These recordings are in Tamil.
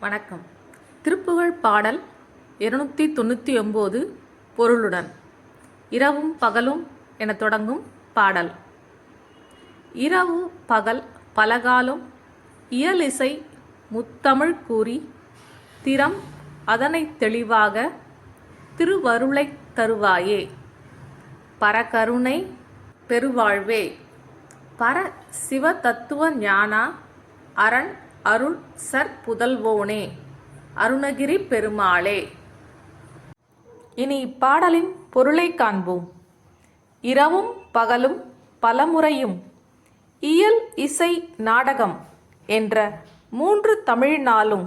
வணக்கம். திருப்புகழ் பாடல் 299 பொருளுடன். இரவும் பகலும் என தொடங்கும் பாடல். இரவு பகல் பலகாலும் இயலிசை முத்தமிழ் கூறி திறம் அதனைத் தெளிவாக திருவருளைத் தருவாயே. பரகருணை பெருவாழ்வே. பர சிவ தத்துவ ஞானா அரண் அருள் சற்புதல்வோனே அருணகிரி பெருமாளே. இனி இப்பாடலின் பொருளை காண்போம். இரவும் பகலும் பலமுறையும் இயல் இசை நாடகம் என்ற 3 தமிழ் நாளும்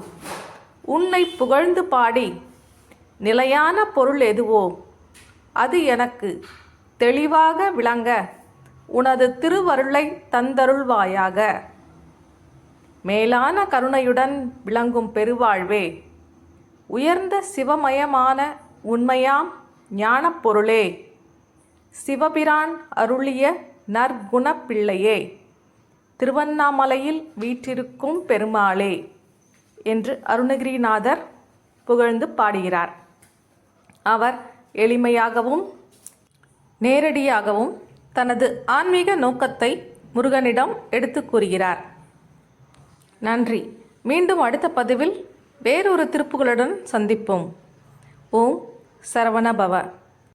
உன்னை புகழ்ந்து பாடி நிலையான பொருள் எதுவோ அது எனக்கு தெளிவாக விளங்க உனது திருவருளை தந்தருள்வாயாக. மேலான கருணையுடன் விளங்கும் பெருவாழ்வே. உயர்ந்த சிவமயமான உண்மையாம் ஞானப் பொருளே. சிவபிரான் அருளிய நற்குணப் பிள்ளையே. திருவண்ணாமலையில் வீற்றிருக்கும் பெருமாளே என்று அருணகிரிநாதர் புகழ்ந்து பாடுகிறார். அவர் எளிமையாகவும் நேரடியாகவும் தனது ஆன்மீக நோக்கத்தை முருகனிடம் எடுத்து கூறுகிறார். நன்றி. மீண்டும் அடுத்த பதிவில் வேறொரு திருப்புகளுடன் சந்திப்போம். ஓம் சரவண பவ.